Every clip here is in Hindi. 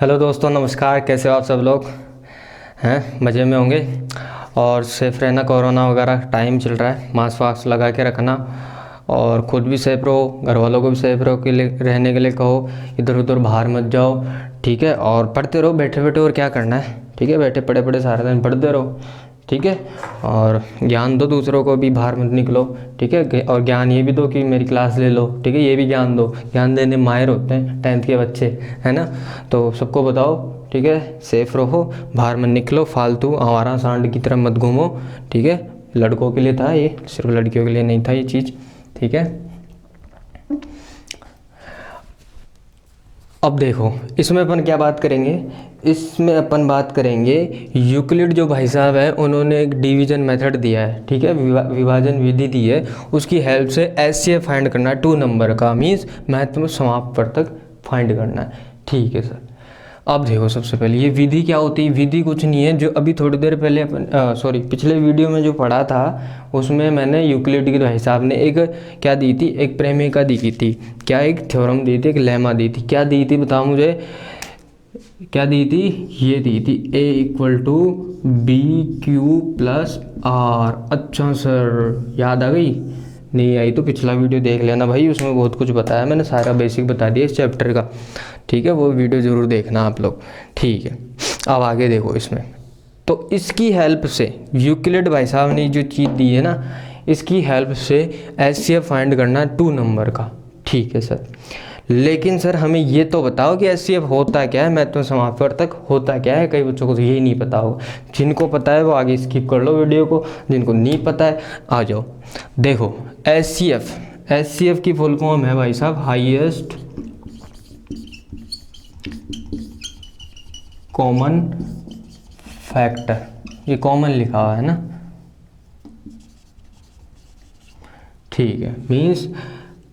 हेलो दोस्तों, नमस्कार। कैसे हो आप सब लोग? हैं मज़े में होंगे और सेफ़ रहना। कोरोना वगैरह टाइम चल रहा है, मास्क वास्क लगा के रखना और ख़ुद भी सेफ़ रहो, घर वालों को भी सेफ़ रहो के लिए रहने के लिए कहो। इधर उधर बाहर मत जाओ, ठीक है। और पढ़ते रहो बैठे बैठे, और क्या करना है, ठीक है। बैठे पढ़े पढ़े सारा दिन पढ़ते रहो, ठीक है। और ज्ञान दो दूसरों को भी, बाहर मत निकलो, ठीक है। और ज्ञान ये भी दो कि मेरी क्लास ले लो, ठीक है। ये भी ज्ञान दो, ज्ञान देने माहिर होते हैं 10th के बच्चे, है ना। तो सबको बताओ, ठीक है। सेफ़ रहो, बाहर मत निकलो, फालतू आवारा सांड की तरह मत घूमो, ठीक है। लड़कों के लिए था ये, सिर्फ लड़कियों के लिए नहीं था ये चीज़, ठीक है। अब देखो, इसमें अपन क्या बात करेंगे, इसमें अपन बात करेंगे यूक्लिड जो भाई साहब है उन्होंने एक डिवीजन मेथड दिया है, ठीक है। विभाजन विधि दी है, उसकी हेल्प से एचसीएफ फाइंड करना है 2 नंबर का, मीन्स महत्तम समापवर्तक फाइंड करना है, ठीक है सर। अब देखो, सबसे पहले ये विधि क्या होती है। विधि कुछ नहीं है, जो अभी थोड़ी देर पहले अपन पिछले वीडियो में जो पढ़ा था उसमें मैंने यूक्लिड के भाई साहब ने एक क्या दी थी, एक प्रेमिका दी थी, क्या एक थ्योरम दी थी, एक लेमा दी थी। क्या दी थी बताओ मुझे, क्या दी थी? ये दी थी A=BQ+R। अच्छा सर, याद आ गई? नहीं आई तो पिछला वीडियो देख लेना भाई, उसमें बहुत कुछ बताया मैंने, सारा बेसिक बता दिया इस चैप्टर का, ठीक है। वो वीडियो ज़रूर देखना आप लोग, ठीक है। अब आगे देखो इसमें, तो इसकी हेल्प से यूक्लिड भाई साहब ने जो चीज़ दी है ना, इसकी हेल्प से एचसीएफ फाइंड करना 2 नंबर का, ठीक है सर। लेकिन सर हमें ये तो बताओ कि एचसीएफ होता क्या है, महत्तम समापवर्तक होता क्या है। कई बच्चों को तो यही नहीं पता होगा, जिनको पता है वो आगे स्किप कर लो वीडियो को, जिनको नहीं पता है आ जाओ। देखो एचसीएफ की फुल फॉर्म है भाई साहब, हाईएस्ट कॉमन फैक्टर। ये कॉमन लिखा हुआ है ना, ठीक है। मीन्स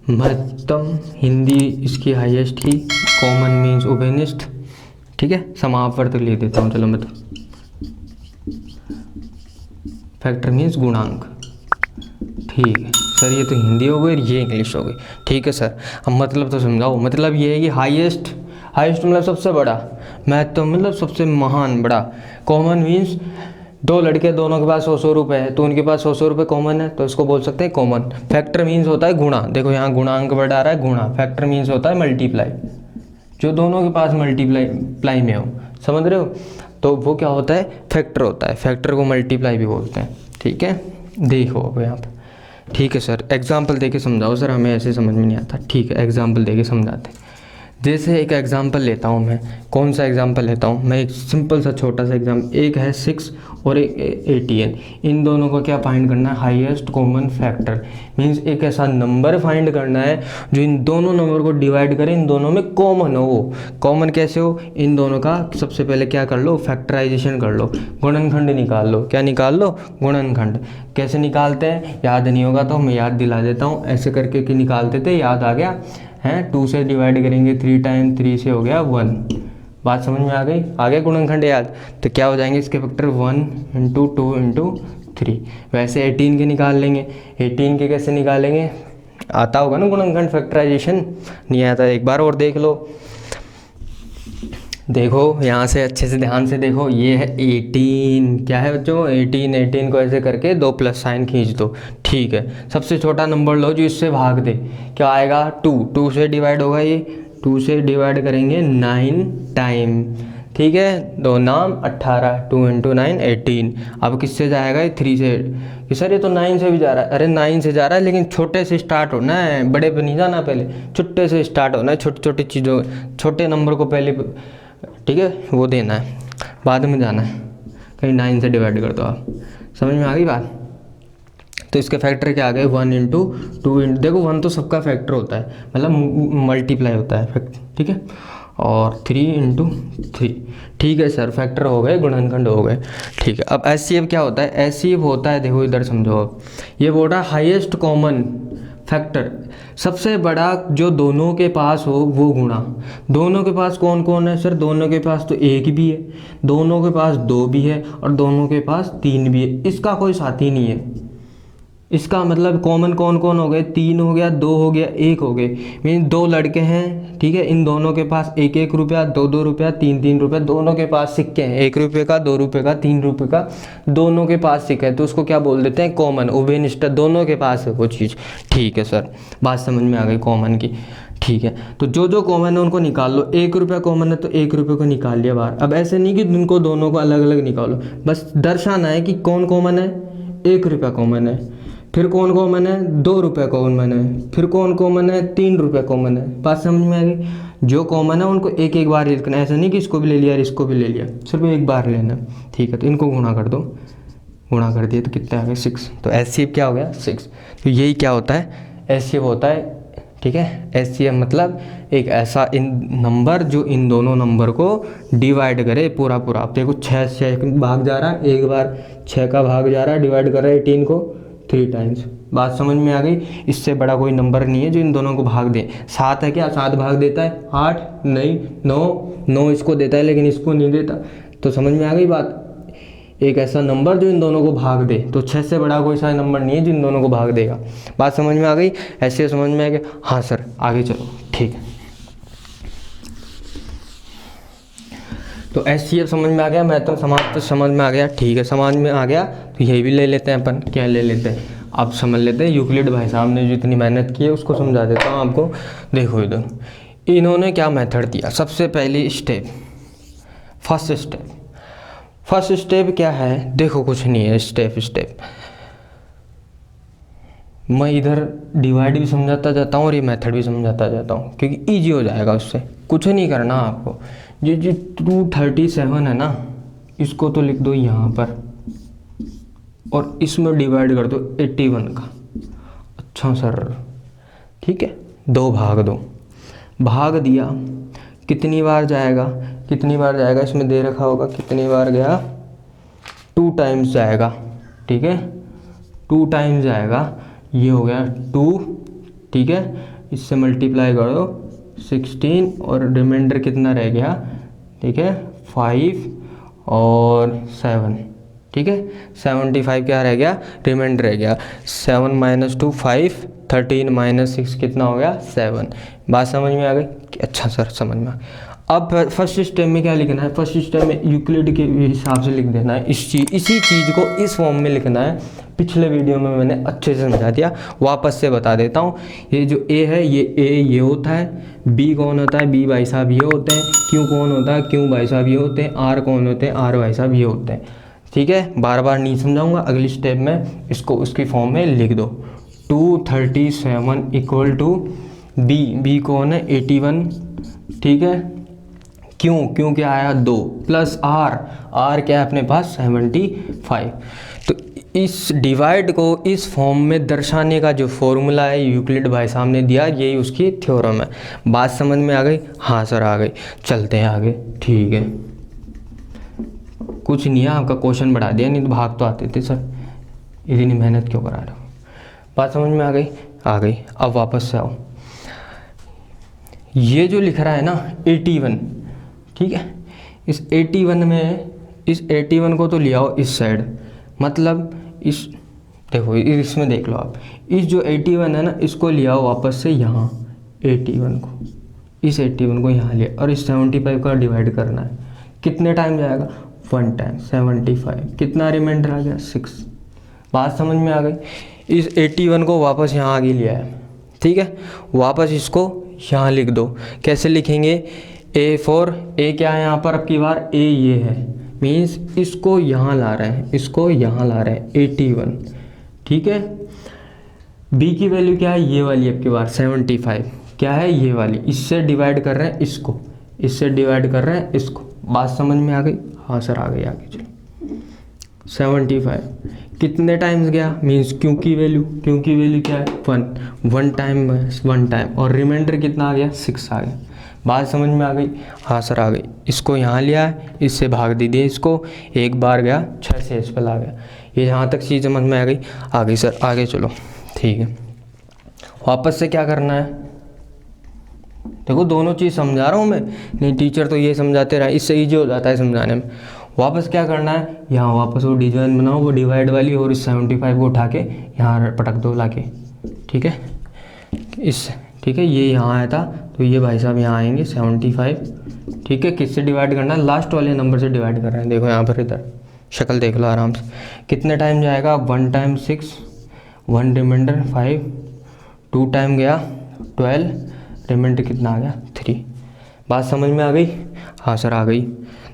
महत्तम, हिंदी इसकी हाईएस्ट ही, कॉमन मीन्स उभयनिष्ठ, ठीक है। समापवर्तक लिख देता हूँ, चलो मैं तो। फैक्टर मीन्स गुणांक, ठीक है सर। ये तो हिंदी हो गई, ये इंग्लिश हो गई, ठीक है सर। अब मतलब तो समझाओ। मतलब ये है कि हाईएस्ट मतलब सबसे बड़ा, महत्तम मतलब सबसे महान बड़ा, कॉमन मीन्स 2 लड़के, दोनों के पास 100 रुपये है तो उनके पास 100 रुपये कॉमन है, तो इसको बोल सकते हैं कॉमन। फैक्टर मीन्स होता है गुणा, देखो यहाँ गुणांक बढ़ा रहा है, गुणा। फैक्टर मीन्स होता है मल्टीप्लाई, जो दोनों के पास मल्टीप्लाई में हो, समझ रहे हो, तो वो क्या होता है, फैक्टर होता है। फैक्टर को मल्टीप्लाई भी बोलते हैं, ठीक है। देखो अब यहाँ पर, ठीक है सर। एग्जाम्पल देके समझाओ सर, हमें ऐसे समझ में नहीं आता, ठीक है। एग्जाम्पल देके समझाते हैं। जैसे एक एग्जाम्पल लेता हूँ मैं, कौन सा एग्जाम्पल लेता हूँ मैं, एक सिंपल सा छोटा सा एग्जाम्पल। एक है 6 और एक 18, इन दोनों को क्या फाइंड करना है, हाईएस्ट कॉमन फैक्टर। मीन्स एक ऐसा नंबर फाइंड करना है जो इन दोनों नंबर को डिवाइड करे, इन दोनों में कॉमन हो। वो कॉमन कैसे हो, इन दोनों का सबसे पहले क्या कर लो, फैक्टराइजेशन कर लो, गुणनखंड निकाल लो। क्या निकाल लो, गुणनखंड। कैसे निकालते हैं, याद नहीं होगा तो मैं याद दिला देता हूँ। ऐसे करके कि निकालते थे, याद आ गया हैं। 2 से डिवाइड करेंगे 3 टाइम 3 से हो गया 1। बात समझ में आ गई? आ गया गुणनखंड याद? तो क्या हो जाएंगे इसके फैक्टर, 1 × 2 × 3। वैसे 18 के निकाल लेंगे। 18 के कैसे निकालेंगे, आता होगा ना गुणनखंड फैक्टराइजेशन? नहीं आता, एक बार और देख लो। देखो यहाँ से अच्छे से ध्यान से देखो, ये है 18, क्या है बच्चों, 18 को ऐसे करके 2 प्लस साइन खींच दो, ठीक है। सबसे छोटा नंबर लो जो इससे भाग दे, क्या आएगा, 2 से डिवाइड होगा, ये 2 से डिवाइड करेंगे 9 टाइम, ठीक है। 2 नाम 18, 2 × 9 18। अब किससे जाएगा ये, 3 से, कि सर ये तो 9 से भी जा रहा है। अरे 9 से जा रहा है, लेकिन छोटे से स्टार्ट होना है, बड़े पे नहीं जाना, पहले छोटे से स्टार्ट होना है। छोटी छोटी चीज़ों, छोटे नंबर को पहले, ठीक है, वो देना है, बाद में जाना है। कहीं 9 से डिवाइड कर दो आप, समझ में आ गई बात? तो इसके फैक्टर क्या आ गए, 1 × 2 देखो 1 तो सबका फैक्टर होता है, मतलब मल्टीप्लाई होता है, ठीक है। और 3 × 3, ठीक है सर। फैक्टर हो गए, गुणनखंड हो गए, ठीक है। अब एचसीएफ क्या होता है, एचसीएफ होता है, देखो इधर समझो, ये बोल रहा है हाईएस्ट कॉमन फैक्टर, सबसे बड़ा जो दोनों के पास हो वो गुणा। दोनों के पास कौन कौन है सर, दोनों के पास तो 1 भी है, दोनों के पास 2 भी है, और दोनों के पास 3 भी है। इसका कोई साथी नहीं है, इसका मतलब कॉमन कौन कौन हो गए, 3 हो गया, 2 हो गया, 1 हो गए। मीन 2 लड़के हैं, ठीक है, इन दोनों के पास 1-1 रुपया, 2-2 रुपया, 3-3 रुपया, दोनों के पास सिक्के हैं, 1 रुपये का, 2 रुपये का, 3 रुपये का, दोनों के पास सिक्के हैं, तो उसको क्या बोल देते हैं, कॉमन, उभयनिष्ठ, दोनों के पास है वो चीज़। ठीक है सर, बात समझ में आ गई कॉमन की। ठीक है, तो जो जो कॉमन है उनको निकाल लो। 1 रुपया कॉमन है तो 1 रुपये को निकाल लिया बाहर। अब ऐसे नहीं कि उनको दोनों को अलग अलग निकालो, बस दर्शाना है कि कौन कॉमन है, 1 रुपया कॉमन है, फिर कौन कॉमन है, 2 रुपये कॉमन है, फिर कौन कॉमन है, 3 रुपये कॉमन है। बात समझ में आ गई। जो कॉमन है उनको एक एक बार लिखना है, ऐसा नहीं कि इसको भी ले लिया और इसको भी ले लिया, सिर्फ एक बार लेना। ठीक है, तो इनको गुणा कर दो, गुणा कर दिए तो कितने आ गए, 6। तो एचसीएफ क्या हो गया, 6। तो यही क्या होता है, एचसीएफ होता है। ठीक है, एचसीएफ मतलब एक ऐसा इन नंबर जो इन दोनों नंबर को डिवाइड करे पूरा पूरा। आप देखो 6 से भाग जा रहा है, एक बार 6 का भाग जा रहा है, डिवाइड कर रहा है 18 को 3 टाइम्स। बात समझ में आ गई। इससे बड़ा कोई नंबर नहीं है जो इन दोनों को भाग दे। 7 है क्या, 7 भाग देता है, 8 नहीं, 9 इसको देता है लेकिन इसको नहीं देता। तो समझ में आ गई बात, एक ऐसा नंबर जो इन दोनों को भाग दे। तो 6 से बड़ा कोई सा नंबर नहीं है जो इन दोनों को भाग देगा। बात समझ में आ गई, ऐसे समझ में आ गया। हाँ सर, आगे चलो। ठीक है, तो एचसीएफ समझ में आ गया, मैं तो समाज तो समझ में आ गया। ठीक है, समझ में आ गया, तो यही भी ले लेते हैं अपन। क्या ले लेते हैं, अब समझ लेते हैं। यूक्लिड भाई साहब ने जो इतनी मेहनत की है उसको समझा देता हूँ आपको। देखो इधर इन्होंने क्या मेथड दिया। सबसे पहली स्टेप, फर्स्ट स्टेप क्या है, देखो कुछ नहीं है। स्टेप मैं इधर डिवाइड भी समझाता जाता हूँ और ये मेथड भी समझाता जाता हूँ, क्योंकि इजी हो जाएगा उससे। कुछ नहीं करना आपको। ये जो 237 है ना, इसको तो लिख दो यहाँ पर और इसमें डिवाइड कर दो 81 का। अच्छा सर, ठीक है, 2 भाग दो, भाग दिया, कितनी बार जाएगा, इसमें दे रखा होगा कितनी बार गया, 2 टाइम्स जाएगा। ठीक है, 2 टाइम्स जाएगा, ये हो गया 2। ठीक है, इससे मल्टीप्लाई कर दो 16 और रिमाइंडर कितना रह गया, ठीक है, 5 और 7। ठीक है, 75 क्या रह गया, रिमाइंडर रह गया। 7 - 2 5, 13 - 6 कितना हो गया, 7। बात समझ में आ गई। अच्छा सर, समझ में आ गई। अब फर्स्ट स्टेप में क्या लिखना है, फर्स्ट स्टेप में यूक्लिड के हिसाब से लिख देना है। इसी चीज़ को इस फॉर्म में लिखना है। पिछले वीडियो में मैंने अच्छे से समझा दिया, वापस से बता देता हूँ। ये जो ए है, ये ए ये होता है, बी कौन होता है, बी भाई साहब ये होते हैं, क्यू कौन होता है, क्यू भाई साहब ये होते हैं, आर कौन होते हैं, आर भाई साहब ये होते हैं। ठीक है, बार बार नहीं समझाऊंगा, अगली स्टेप में इसको उसकी फॉर्म में लिख दो। 237 इक्वल टू बी कौन है, 81। ठीक है, क्यों क्या आया, 2 प्लस आर क्या है अपने पास, 75। तो इस डिवाइड को इस फॉर्म में दर्शाने का जो फॉर्मूला है यूक्लिड भाई साहब ने दिया, यही उसकी थ्योरम है। बात समझ में आ गई। हाँ सर, आ गई। चलते हैं आगे। ठीक है, कुछ नहीं है, आपका क्वेश्चन बढ़ा दिया, नहीं तो भाग तो आते थे सर, इतनी मेहनत क्यों करा रहे हो। बात समझ में आ गई। अब वापस से आओ। ये जो लिख रहा है ना 81, ठीक है, इस 81 में, इस 81 को तो ले आओ इस साइड, मतलब इस, देखो इसमें देख लो आप, इस जो 81 है ना, इसको ले आओ वापस से यहाँ 81 को, इस 81 को यहाँ लिया और इस 75 का डिवाइड करना है। कितने टाइम जाएगा, 1 टाइम। 75 कितना रिमाइंडर आ गया, 6। बात समझ में आ गई। इस 81 को वापस यहाँ आगे लिया है। ठीक है, वापस इसको यहाँ लिख दो। कैसे लिखेंगे, ए फॉर, ए क्या है यहाँ पर अब की बार, ए ये है, मीन्स इसको यहाँ ला रहे हैं, 81। ठीक है, बी की वैल्यू क्या है, ये वाली अब की बार 75 क्या है, ये वाली, इससे डिवाइड कर रहे हैं इसको, इससे डिवाइड कर रहे हैं इसको। बात समझ में आ गई। हाँ सर, आ गई। आगे चलो। 75 कितने टाइम्स गया, मीन्स क्यू की वैल्यू क्या है, 1 टाइम और रिमाइंडर कितना आ गया, 6 आ गया। बात समझ में आ गई। हाँ सर, आ गई। इसको यहाँ लिया है, इससे भाग दीजिए इसको, एक बार गया 6 से इस पर आ गया। ये यहाँ तक चीज़ समझ में आ गई। आ गई सर, आगे चलो। ठीक है, वापस से क्या करना है, देखो दोनों चीज़ समझा रहा हूँ मैं, नहीं टीचर तो ये समझाते रहे, इससे ईजी हो जाता है समझाने में। वापस क्या करना है, यहाँ वापस वो डिवीजन बनाओ, वो डिवाइड वाली, और इस 75 को उठा के यहाँ पटक दो लाके, ठीक है। इस ठीक है, ये यहाँ आया था तो ये भाई साहब यहाँ आएंगे 75, ठीक है। किससे डिवाइड करना है, लास्ट वाले नंबर से डिवाइड कर रहे हैं। देखो यहाँ पर इधर शक्ल देख लो आराम से, कितने टाइम जाएगा, 1 टाइम 6, 1 रिमाइंडर 5, 2 टाइम गया 12, रिमाइंडर कितना आ गया 3। बात समझ में आ गई? हाँ सर आ गई।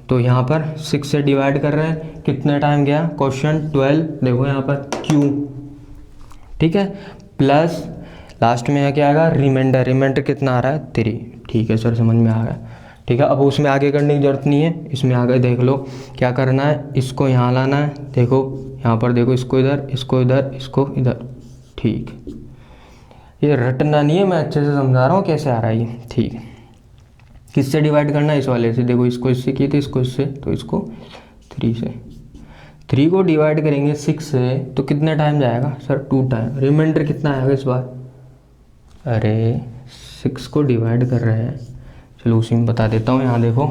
तो यहाँ पर 6 से डिवाइड कर रहे हैं, कितने टाइम गया, क्वेश्चन 12, देखो यहाँ पर Q, ठीक है, प्लस लास्ट में क्या आएगा, रिमाइंडर, रिमाइंडर कितना आ रहा है 3, ठीक है सर समझ में आ गया, ठीक है। अब उसमें आगे करने की जरूरत नहीं है, इसमें आगे देख लो क्या करना है, इसको यहाँ लाना है, देखो यहाँ पर देखो, इसको इधर, इसको इधर, इसको इधर, ठीक। ये रटना नहीं है, मैं अच्छे से समझा रहा हूँ कैसे आ रहा है ये, ठीक है। किससे डिवाइड करना है, इस वाले से, देखो इसको इससे किए थे, इसको इससे, तो इसको 3 से, 3 को डिवाइड करेंगे 6 से तो कितने टाइम जाएगा सर 2 टाइम, रिमाइंडर कितना आएगा इस बार, अरे 6 को डिवाइड कर रहे हैं, चलो उसी में बता देता हूँ। यहाँ देखो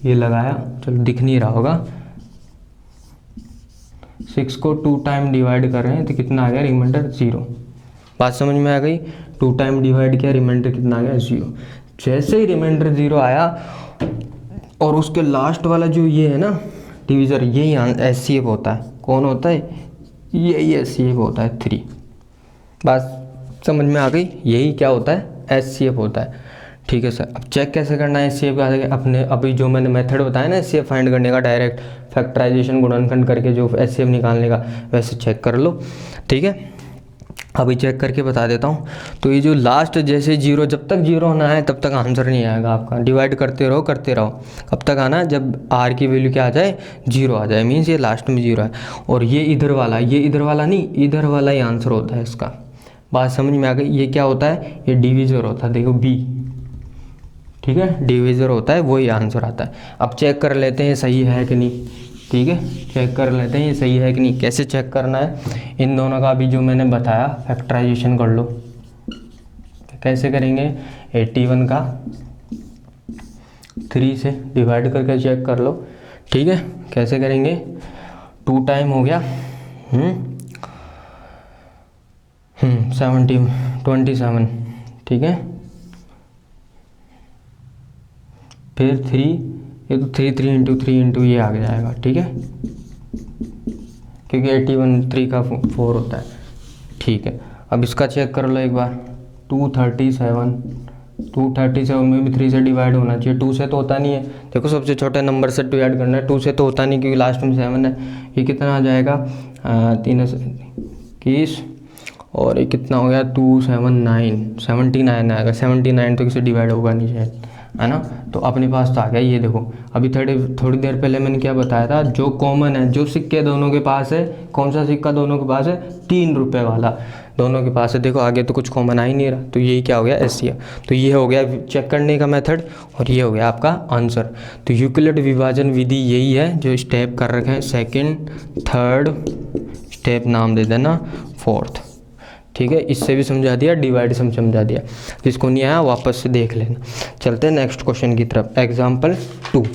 ये लगाया, चलो दिख नहीं रहा होगा, 6 को 2 टाइम डिवाइड कर रहे हैं तो कितना आ गया, रिमाइंडर 0। बात समझ में आ गई, 2 टाइम डिवाइड किया, रिमाइंडर कितना आ गया 0। जैसे ही रिमाइंडर 0 आया और उसके लास्ट वाला जो ये है ना डिवीज़र, यही HCF होता है, कौन होता है, यही HCF होता है 3। बात समझ में आ गई, यही क्या होता है, HCF होता है, ठीक है सर। अब चेक कैसे करना है HCF का, अपने अभी जो मैंने मेथड बताया ना HCF फाइंड करने का, डायरेक्ट फैक्टराइजेशन गुणनखंड करके जो HCF निकालने का, वैसे चेक कर लो, ठीक है। अभी चेक करके बता देता हूँ। तो ये जो लास्ट जैसे 0, जब तक 0 ना आए तब तक आंसर नहीं आएगा आपका, डिवाइड करते रहो करते रहो, कब तक आना है, जब R की वैल्यू क्या आ जाए, 0 आ जाए, मीन्स ये लास्ट में 0 है। और ये इधर वाला, ये इधर वाला नहीं, इधर वाला ही आंसर होता है इसका। बात समझ में आ गई, ये क्या होता है, ये डिवीज़र होता है, देखो B, ठीक है, डिवीज़र होता है, वही आंसर आता है। अब चेक कर लेते हैं सही है कि नहीं, ठीक है, चेक कर लेते हैं ये सही है कि नहीं। कैसे चेक करना है, इन दोनों का भी जो मैंने बताया फैक्टराइजेशन कर लो। कैसे करेंगे, 81 का 3 से डिवाइड करके चेक कर लो, ठीक है। कैसे करेंगे, 2 टाइम हो गया 27, ठीक है, फिर 3, ये तो 3 इंटू ये आ जाएगा, ठीक है, क्योंकि 81 3 का 4 होता है, ठीक है। अब इसका चेक कर लो एक बार, 237 में भी 3 से डिवाइड होना चाहिए, 2 से तो होता नहीं है, देखो सबसे छोटे नंबर से डिवाइड करना है, 2 से तो होता नहीं क्योंकि लास्ट में 7 है। ये कितना आ जाएगा, 3 21, और ये कितना हो गया, 279 आएगा, 79 तो किसी डिवाइड होगा नहीं शायद, है ना। तो अपने पास तो आ गया, ये देखो अभी थोड़ी देर पहले मैंने क्या बताया था, जो कॉमन है, जो सिक्के दोनों के पास है, कौन सा सिक्का दोनों के पास है, 3 रुपये वाला दोनों के पास है। देखो आगे तो कुछ कॉमन आ ही नहीं रहा, तो यही क्या हो गया, HCF। तो ये हो गया चेक करने का मेथड, और ये हो गया आपका आंसर। तो यूक्लिड विभाजन विधि यही है जो स्टेप कर रखे हैं, 2nd 3rd स्टेप नाम दे देना 4th, ठीक है। इससे भी समझा दिया, डिवाइड से समझा दिया, जिसको नहीं आया वापस से देख लेना। चलते हैं नेक्स्ट क्वेश्चन की तरफ, एग्जाम्पल 2।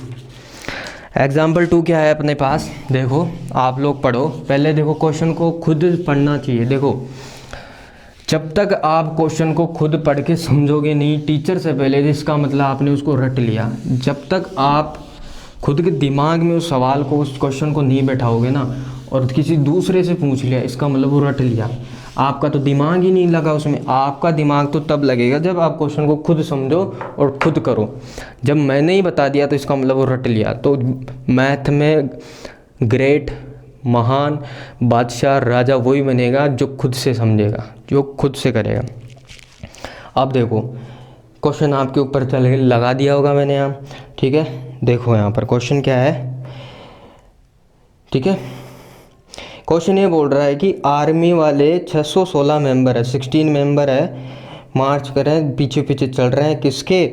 एग्जाम्पल 2 क्या है अपने पास, देखो आप लोग पढ़ो पहले, देखो क्वेश्चन को खुद पढ़ना चाहिए। देखो जब तक आप क्वेश्चन को खुद पढ़ के समझोगे नहीं टीचर से पहले, इसका मतलब आपने उसको रट लिया। जब तक आप खुद के दिमाग में उस सवाल को, उस क्वेश्चन को नहीं बैठाओगे ना, और किसी दूसरे से पूछ लिया, इसका मतलब वो रट लिया, आपका तो दिमाग ही नहीं लगा उसमें। आपका दिमाग तो तब लगेगा जब आप क्वेश्चन को खुद समझो और खुद करो। जब मैंने ही बता दिया तो इसका मतलब वो रट लिया। तो मैथ में ग्रेट, महान, बादशाह, राजा वही बनेगा जो खुद से समझेगा, जो खुद से करेगा। अब देखो क्वेश्चन आपके ऊपर चल लगा दिया होगा मैंने यहाँ, ठीक है। देखो यहाँ पर क्वेश्चन क्या है, ठीक है। क्वेश्चन ये बोल रहा है कि आर्मी वाले 616 मेंबर है, 16 मेंबर है, मार्च कर रहे हैं, पीछे पीछे चल रहे हैं किसके,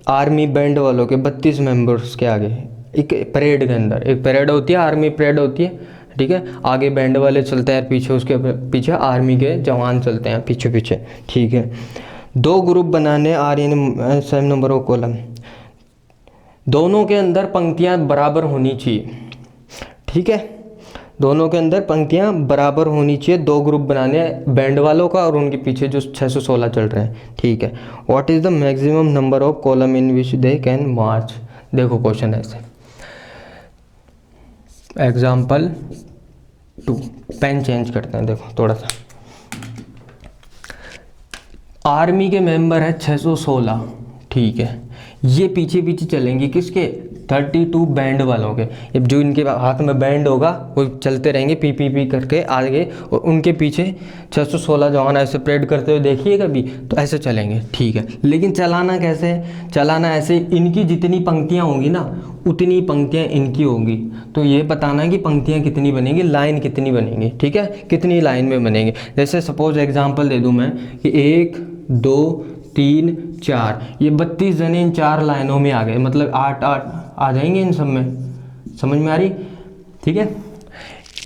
आर्मी बैंड वालों के 32 मेंबर्स के आगे। एक परेड के अंदर, एक परेड होती है, आर्मी परेड होती है, ठीक है। आगे बैंड वाले चलते हैं, पीछे उसके पीछे आर्मी के जवान चलते हैं पीछे पीछे, ठीक है। 2 ग्रुप बनाने, RN same number of column, दोनों के अंदर पंक्तियां बराबर होनी चाहिए, ठीक है, दोनों के अंदर पंक्तियां बराबर होनी चाहिए। दो ग्रुप बनाने हैं, बैंड वालों का और उनके पीछे जो 616 चल रहे हैं, ठीक है। What is the maximum number of column in which they can march. देखो क्वेश्चन ऐसे, एग्जाम्पल 2, पेन चेंज करते हैं, देखो थोड़ा सा। आर्मी के मेंबर है 616, ठीक है, ये पीछे पीछे चलेंगे किसके, 32 बैंड वालों के। अब जो इनके हाथ में बैंड होगा वो चलते रहेंगे पी करके आगे, और उनके पीछे 616 जवान ऐसे परेड करते हुए देखिए कभी, तो ऐसे चलेंगे, ठीक है। लेकिन चलाना कैसे, चलाना ऐसे, इनकी जितनी पंक्तियां होंगी ना उतनी पंक्तियां इनकी होंगी। तो ये बताना है कि पंक्तियां कितनी बनेंगी, लाइन कितनी बनेंगी, ठीक है, कितनी लाइन में बनेंगे। जैसे सपोज एग्जांपल दे दूं मैं कि 1 2 3 4, ये 32 जने इन 4 लाइनों में आ गए, मतलब 8 आ जाएंगे इन सब में, समझ में आ रही, ठीक है।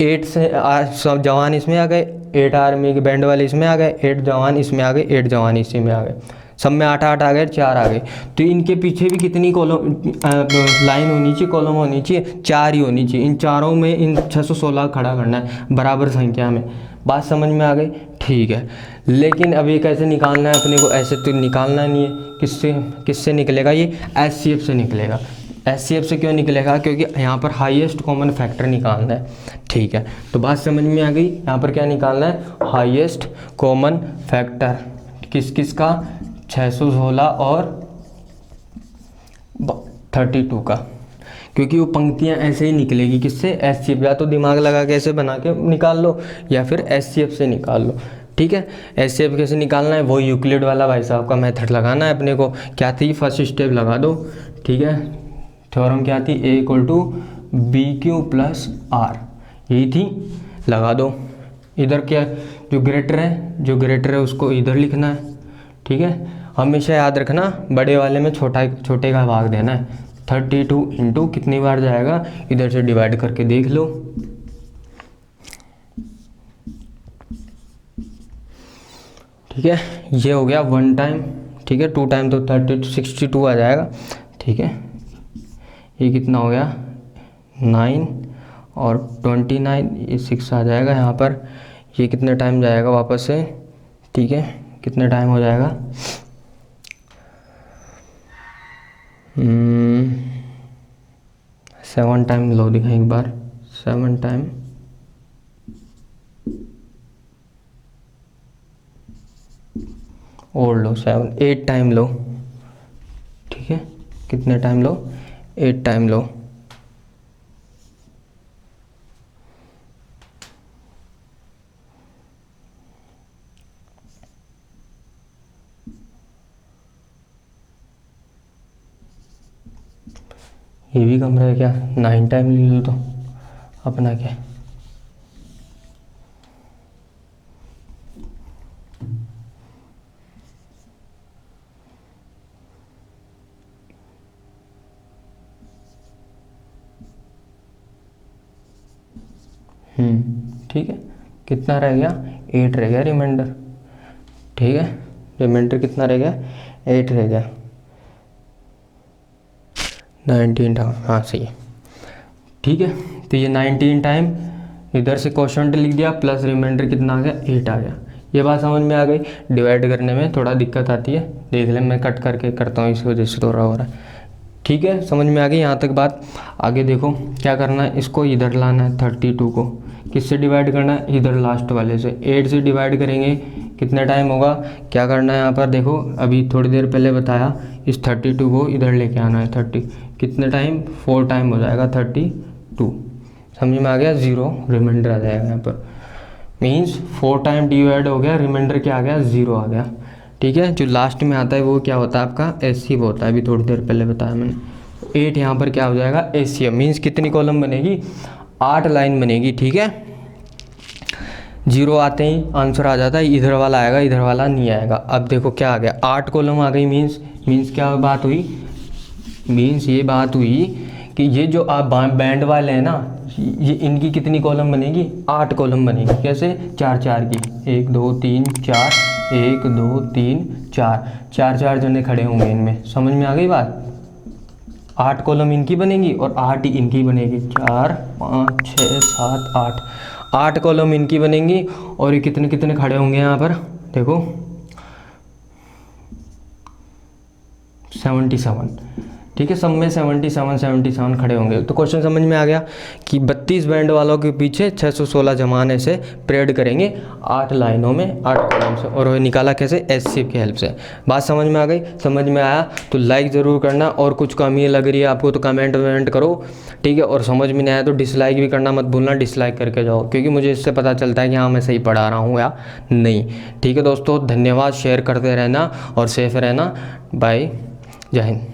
8 से सब जवान इसमें आ गए, 8 आर्मी के बैंड वाले इसमें आ गए, 8 जवान इसमें आ गए, 8 जवान इसी में आ गए, सब में 8 आ गए, 4 आ गए। तो इनके पीछे भी कितनी कॉलम लाइन होनी चाहिए, कॉलम होनी चाहिए, 4 ही होनी चाहिए। इन चारों में इन 616 खड़ा करना है बराबर संख्या में। बात समझ में आ गई, ठीक है। लेकिन अब ये कैसे निकालना है अपने को, ऐसे तो निकालना नहीं है, किससे निकलेगा, ये HCF से निकलेगा। HCF से क्यों निकलेगा, क्योंकि यहाँ पर हाईएस्ट कॉमन फैक्टर निकालना है, ठीक है। तो बात समझ में आ गई, यहाँ पर क्या निकालना है, हाईएस्ट कॉमन फैक्टर किस किस का, 616 और 32 का, क्योंकि वो पंक्तियाँ ऐसे ही निकलेगी किससे, HCF। या तो दिमाग लगा के ऐसे बना के निकाल लो या फिर HCF से निकाल लो, ठीक है। HCF कैसे निकालना है, वो यूक्लिड वाला भाई साहब का मेथड लगाना है अपने को। क्या थी, फर्स्ट स्टेप लगा दो, ठीक है। थ्योरम क्या थी, A = BQ + R, यही थी, लगा दो। इधर क्या, जो ग्रेटर है उसको इधर लिखना है, ठीक है। हमेशा याद रखना बड़े वाले में छोटे का भाग देना है। 32 इंटू कितनी बार जाएगा, इधर से डिवाइड करके देख लो, ठीक है। ये हो गया 1 टाइम, ठीक है। 2 टाइम तो 62 आ जाएगा, ठीक है। ये कितना हो गया, 9 और 29, ये 6 आ जाएगा यहाँ पर। ये कितने टाइम जाएगा वापस से, ठीक है, कितने टाइम हो जाएगा, 7 टाइम लो दिखा एक बार, 7 टाइम, और लो 7, 8 टाइम लो, ठीक है। कितने टाइम लो, 8 टाइम लो, ये भी कम रहे क्या, 9 टाइम ले लो तो अपना क्या, ठीक है। कितना रह गया, 8 रह गया रिमाइंडर, ठीक है। रिमाइंडर कितना रह गया, 8 रह गया, 19 टाइम, हाँ सही है, ठीक है। तो ये 19 टाइम इधर से क्वोशंट लिख दिया, प्लस रिमाइंडर कितना आ गया, 8 आ गया। ये बात समझ में आ गई। डिवाइड करने में थोड़ा दिक्कत आती है, देख ले मैं कट करके करता हूँ, इस वजह से थोड़ा हो रहा है, ठीक है। समझ में आ गई यहाँ तक बात। आगे देखो क्या करना है, इसको इधर लाना है, 32 को किससे डिवाइड करना है, इधर लास्ट वाले से 8 से डिवाइड करेंगे, कितना टाइम होगा, क्या करना है यहाँ पर देखो, अभी थोड़ी देर पहले बताया, इस 32 को इधर लेके आना है, 30, कितने टाइम, 4 टाइम हो जाएगा 32, समझ में आ गया, 0 रिमाइंडर आ जाएगा यहाँ पर, मीन्स 4 टाइम डिवाइड हो गया, रिमाइंडर क्या आ गया, 0 आ गया, ठीक है। जो लास्ट में आता है वो क्या होता है आपका, HCF होता है, अभी थोड़ी देर पहले बताया मैंने। 8 यहाँ पर क्या हो जाएगा, HCF, मीन्स कितनी कॉलम बनेगी, 8 लाइन बनेगी, ठीक है। 0 आते ही आंसर आ जाता है, इधर वाला आएगा, इधर वाला नहीं आएगा। अब देखो क्या आ गया, 8 कॉलम आ गई, मीन्स क्या बात हुई, मीन्स ये बात हुई कि ये जो आप बैंड वाले हैं ना, ये इनकी कितनी कॉलम बनेगी, 8 कॉलम बनेगी, कैसे, 4 की, 1 2 3 4, 1 2 3 4, 4 जने खड़े होंगे इनमें, समझ में आ गई बात, 8 कॉलम इनकी बनेगी और 8 इनकी बनेगी। 4 5 6 7 8, 8 कॉलम इनकी बनेंगी और ये कितने कितने खड़े होंगे यहाँ पर देखो 77, ठीक है, सब में 77 खड़े होंगे। तो क्वेश्चन समझ में आ गया कि 32 बैंड वालों के पीछे 616 जमाने से परेड करेंगे 8 लाइनों में 8 कॉलम से, और निकाला कैसे, एस-शेप की हेल्प से। बात समझ में आ गई? समझ में आया तो लाइक ज़रूर करना, और कुछ कमी लग रही है आपको तो कमेंट वमेंट करो, ठीक है। और समझ में नहीं आया तो डिसलाइक भी करना मत भूलना, डिसलाइक करके जाओ, क्योंकि मुझे इससे पता चलता है कि हाँ मैं सही पढ़ा रहा हूँ या नहीं। ठीक है दोस्तों, धन्यवाद, शेयर करते रहना और सेफ रहना। बाय, जय हिंद।